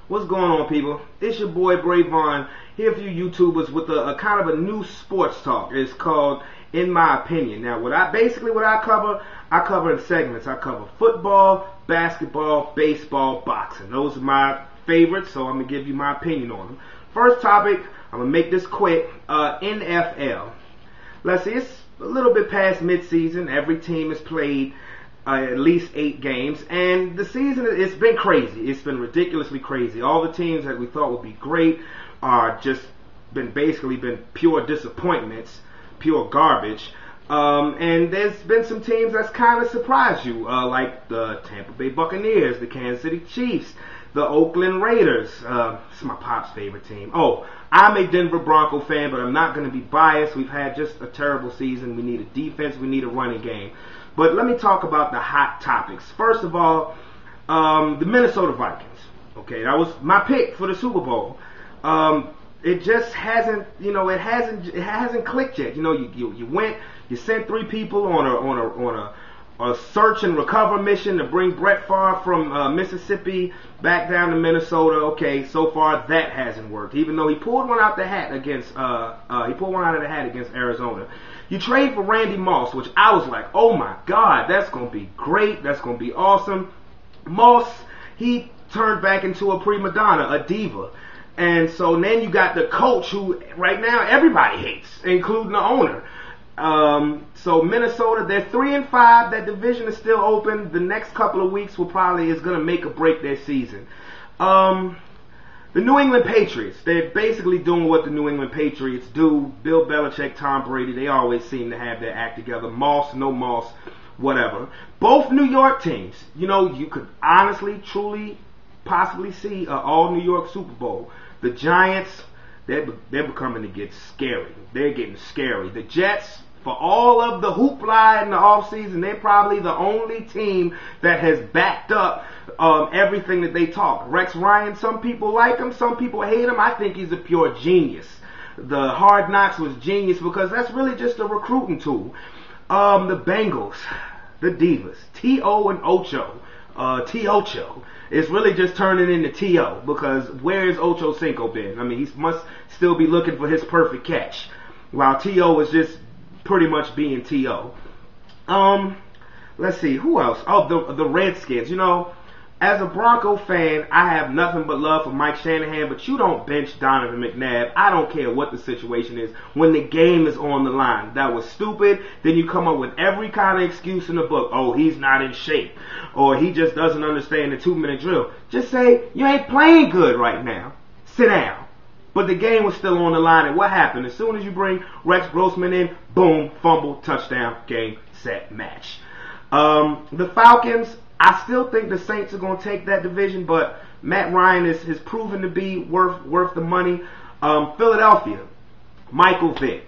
What's going on, people? It's your boy Bray Vaughn here for you YouTubers with a kind of a new sports talk. It's called In My Opinion. Now, what I cover in segments. I cover football, basketball, baseball, boxing. Those are my favorites, so I'm gonna give you my opinion on them. First topic, I'm gonna make this quick. NFL. Let's see, it's a little bit past midseason. Every team has played at least 8 games, and the season, it's been crazy. It's been ridiculously crazy. All the teams that we thought would be great are just been pure disappointments, pure garbage. And there's been some teams that's kind of surprised you, like the Tampa Bay Buccaneers, the Kansas City Chiefs, the Oakland Raiders. It's my pop's favorite team. Oh, I'm a Denver Bronco fan, but I'm not going to be biased. We've had just a terrible season. We need a defense. We need a running game. But let me talk about the hot topics. First of all, the Minnesota Vikings. Okay, that was my pick for the Super Bowl. It just hasn't, it hasn't clicked yet. You sent 3 people on a search and recover mission to bring Brett Favre from Mississippi back down to Minnesota. Okay, so far that hasn't worked. Even though he pulled one out of the hat against Arizona. You trade for Randy Moss, which I was like, oh my God, that's gonna be great. That's gonna be awesome. Moss, he turned back into a prima donna, a diva. And so then you got the coach who right now everybody hates, including the owner. So Minnesota, they're 3-5. That division is still open. The next couple of weeks is going to make or break their season. The New England Patriots, they're basically doing what the New England Patriots do. Bill Belichick, Tom Brady, they always seem to have their act together. Moss, no Moss, whatever. Both New York teams, you could honestly, truly, possibly see an all New York Super Bowl. The Giants, they're becoming to get scary. They're getting scary. The Jets, for all of the hoopla in the offseason, they're probably the only team that has backed up everything that they talk. Rex Ryan, some people like him, some people hate him. I think he's a pure genius. The Hard Knocks was genius because that's really just a recruiting tool. The Bengals, the Divas, T.O. and Ocho, T-Ocho. It's really just turning into T.O. because where's Ocho Cinco been? I mean, he must still be looking for his perfect catch, while T.O. is just pretty much being T.O. Let's see, who else? Oh, the Redskins. As a Bronco fan, I have nothing but love for Mike Shanahan, but you don't bench Donovan McNabb. I don't care what the situation is when the game is on the line. That was stupid. Then you come up with every kind of excuse in the book. Oh, he's not in shape. Or he just doesn't understand the 2-minute drill. Just say, you ain't playing good right now. Sit down. But the game was still on the line, and what happened? As soon as you bring Rex Grossman in, boom, fumble, touchdown, game, set, match. The Falcons, I still think the Saints are going to take that division, but Matt Ryan has proven to be worth the money. Philadelphia, Michael Vick.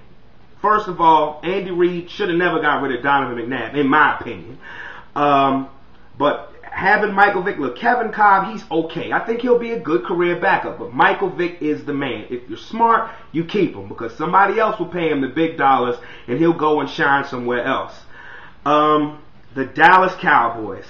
First of all, Andy Reid should have never got rid of Donovan McNabb, in my opinion. But having Michael Vick, look, Kevin Cobb, he's okay. I think he'll be a good career backup, but Michael Vick is the man. If you're smart, you keep him because somebody else will pay him the big dollars and he'll go and shine somewhere else. The Dallas Cowboys.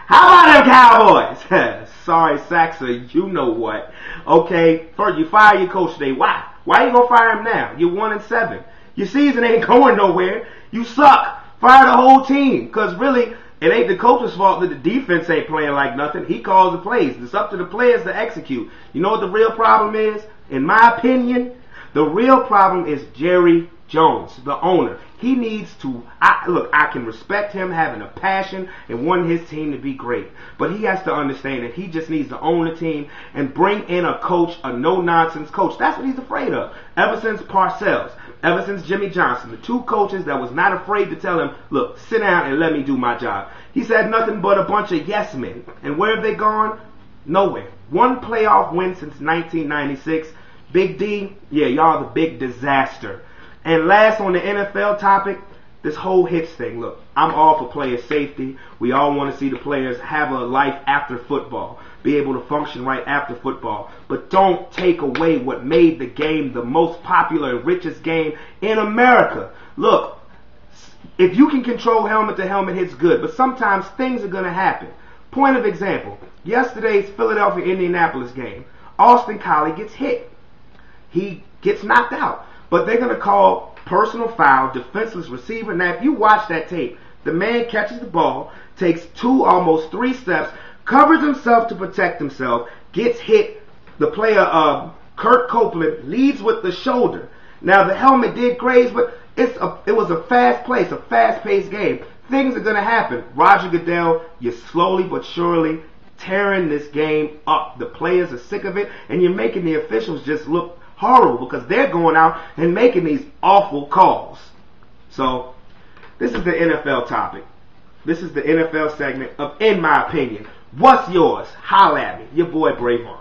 How about them Cowboys? Sorry, Saxa, you know what. Okay, first you fire your coach today. Why? Why you gonna fire him now? You're 1-7. Your season ain't going nowhere. You suck. Fire the whole team. Because really, it ain't the coach's fault that the defense ain't playing like nothing. He calls the plays. It's up to the players to execute. You know what the real problem is? In my opinion, the real problem is Jerry Jones, the owner. He needs to, I can respect him having a passion and wanting his team to be great. But he has to understand that he just needs to own the team and bring in a coach, a no-nonsense coach. That's what he's afraid of. Ever since Parcells, ever since Jimmy Johnson, the 2 coaches that was not afraid to tell him, look, sit down and let me do my job. He's had nothing but a bunch of yes men. And where have they gone? Nowhere. 1 playoff win since 1996. Big D, yeah, y'all the big disaster. And last on the NFL topic, this whole hits thing. Look, I'm all for player safety. We all want to see the players have a life after football, be able to function right after football. But don't take away what made the game the most popular and richest game in America. Look, if you can control helmet to helmet hits, good. But sometimes things are going to happen. Point of example, yesterday's Philadelphia-Indianapolis game, Austin Collie gets hit. He gets knocked out. But they're going to call personal foul, defenseless receiver. Now, if you watch that tape, the man catches the ball, takes 2, almost 3 steps, covers himself to protect himself, gets hit. The player, Kurt Copeland, leads with the shoulder. Now, the helmet did graze, but it was a fast place, a fast-paced game. Things are going to happen. Roger Goodell, you're slowly but surely tearing this game up. The players are sick of it, and you're making the officials just look horrible because they're going out and making these awful calls. So, this is the NFL topic. This is the NFL segment of In My Opinion. What's yours? Holla at me. Your boy Bravon.